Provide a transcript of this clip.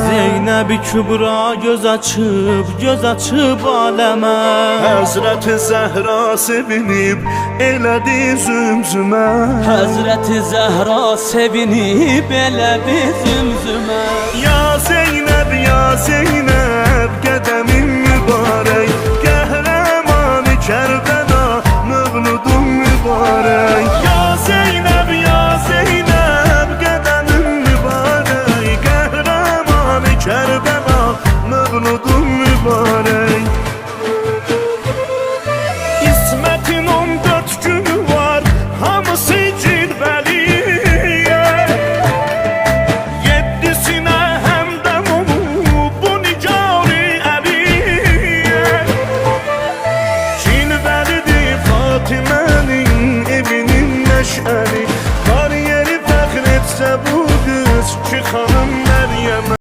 Zeynəb-i Kübra göz açıb aləmə. Həzrəti Zəhra sevinib elədi zümzümə. Həzrəti Zəhra sevinib elədi zümzümə.